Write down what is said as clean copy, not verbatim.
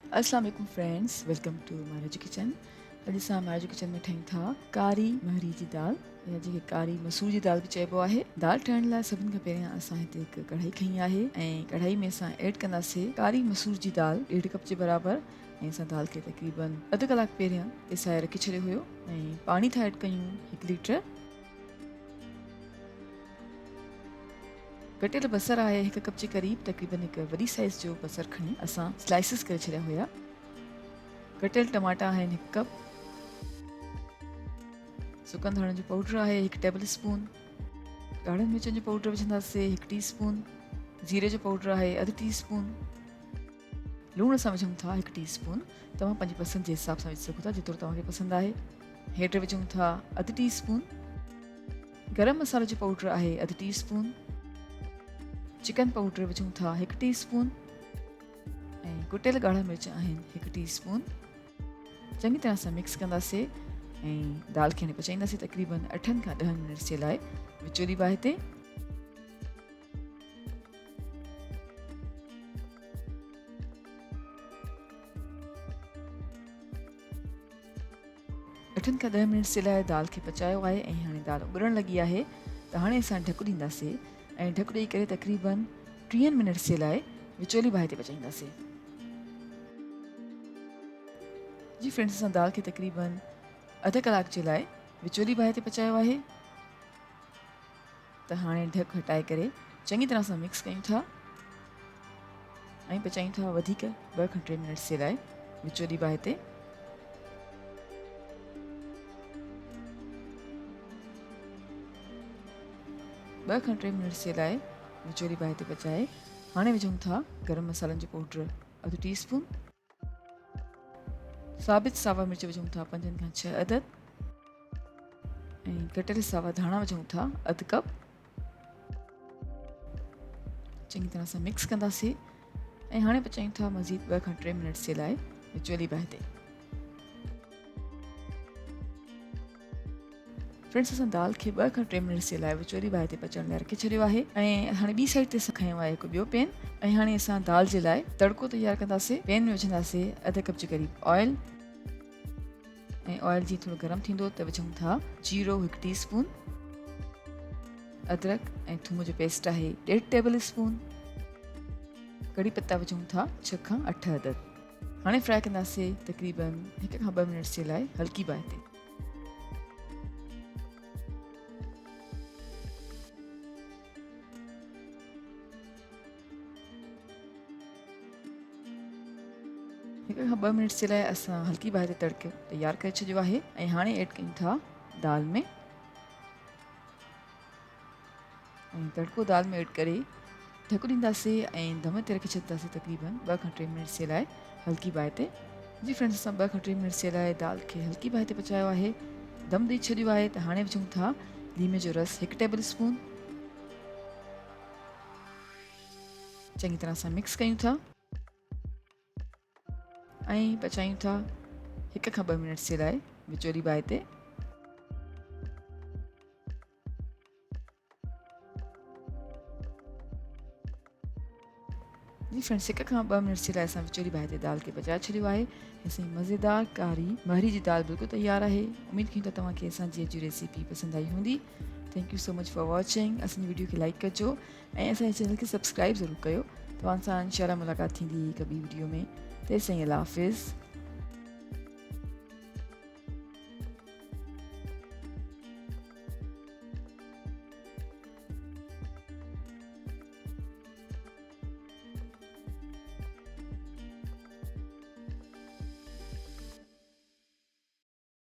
अस्सलाम वालेकुम friends, welcome to Maharaj kitchen. अॼु असां महाराज किचन में ठाहियूं था कारी महरी जी दाल या जेके कारी मसूर जी दाल बि चइबो आहे। दाल ठाहिण लाइ सभिनि खां पहिरियां असां हिते हिकु कढ़ाई खई आहे ऐं कढ़ाई में असां ऐड कंदासीं कारी मसूर जी दाल 1.5 कप जे बराबरि। ऐं असां दाल खे तक़रीबन अधु कलाक पहिरियां पिसाए रखी छॾियो हुयो ऐं पाणी था ऐड कयूं 1 लीटर। कटियल बसर आहे 1 कप जे क़रीब, तक़रीबन हिकु वॾी साइज़ जो बसर खणी असां स्लाइसिस करे छॾिया हुया। कटियल टमाटा आहिनि 1 कप, सुकनि धाणनि जो पाउडर आहे 1 टेबल स्पून, ॻाढ़नि मिर्चनि जो पाउडर विझंदासीं 1 टीस्पून, जीरे जो पाउडर आहे अधु टीस्पून, लूणु असां विझूं था 1 टीस्पून। तव्हां पंहिंजी पसंदि जे हिसाब सां विझी सघो था, जेतिरो तव्हांखे पसंदि आहे। हेड विझूं था अधु टीस्पून, गरम मसाले जो पाउडर आहे अधु टीस्पून, चिकन पाउडर विझूं था 1 टीस्पून ऐं कुटियल ॻाढ़ा मिर्च आहिनि 1 टीस्पून। चङी तरह सां मिक्स कंदासीं ऐं दाल खे पचाईंदासीं तक़रीबन 8 खां 10 मिनट जे लाइ विचोली बाहि ते। 8 खां 10 मिनट जे लाइ दाल खे पचायो आहे ऐं हाणे दाल उॿरण लॻी आहे, त हाणे असां ढकु ॾींदासीं ऐं ढकु ॾेई करे तक़रीबन 30 मिनट जे लाइ विचोली बाहि ते पचाईंदासीं। जी फ्रेंड्स, असां दाल खे तक़रीबन अधु कलाक जे लाइ विचोली बाहि ते पचायो आहे, त हाणे ढकु हटाए करे चङी तरह सां मिक्स कयूं था ऐं पचायूं था वधीक 2 खां 3 मिनट जे लाइ विचोली बाहि ते। ॿ खां 3 मिनट जे लाइ विचोली बाहि ते पचाए हाणे विझूं था गरम मसालनि जो पाउडर अधु टीस्पून, साबित सावा मिर्च विझूं था 5 खां 6 अदद ऐं कटियल सावा धाणा विझूं था अधु कप। चङी तरह सां मिक्स कंदासीं ऐं हाणे पचायूं था मज़ीद 2 खां 3 मिनट जे लाइ विचोली बाहि ते। फ्रेंड्स, असां दाल खे 2 खां 3 मिनट जे लाइ विचोली बाहि ते पचण लाइ रखी छॾियो आहे ऐं हाणे ॿी साइड ते असां खयो आहे हिकु ॿियो पैन ऐं हाणे असां दाल जे लाइ तड़को तयारु कंदासीं। पैन में विझंदासीं अधु कप जे क़रीब ऑयल ऐं ऑयल जीअं थोरो गरम थींदो त विझूं था जीरो 1 टीस्पून, अदरक ऐं थूम जो पेस्ट आहे 1.5 टेबल स्पून, कड़ी पत्ता विझूं था 6 खां 8 अदद। हाणे फ्राई कंदासीं तक़रीबन 1 खां 2 मिनट जे लाइ हल्की बाहि ते। हिकु खां 2 मिनट जे लाइ असां हल्की बाहि ते तड़को तयारु करे छॾियो आहे ऐं हाणे ऐड कयूं था दाल में ऐं तड़को दाल में ऐड करे ढकु ॾींदासीं ऐं दम ते रखी छॾींदासीं तक़रीबन 2 खां 3 मिनट जे लाइ हल्की बाहि ते। जी फ्रेंड्स, असां 2 खां 3 मिनट जे लाइ दाल खे हल्की बाहि ते पचायो आहे, दम ॾेई छॾियो आहे, त हाणे विझूं था लीमे जो रस 1 टेबल स्पून। चङी तरह सां मिक्स कयूं था ऐं पचायूं था 1 खां 2 मिनट जे लाइ विचोली बाहि ते। जी फ्रेंड्स, 1 खां 2 मिनट जे लाइ असां विचोली बाहि ते दाल खे पचाए छॾियो आहे। असांजी मज़ेदार कारी महरी जी दाल बिल्कुलु तयारु आहे। उमेदु कयूं त तव्हांखे असांजी अॼु जी रेसिपी पसंदि आई हूंदी। Thank you so much for watching. असांजी वीडियो खे लाइक कजो ऐं असांजे चैनल खे सब्सक्राइब ज़रूरु कयो। तव्हां सां इंशाअल्लाह मुलाक़ात थींदी हिकु ॿी वीडियो में। तेसिताईं अल्लाह हाफ़िज़।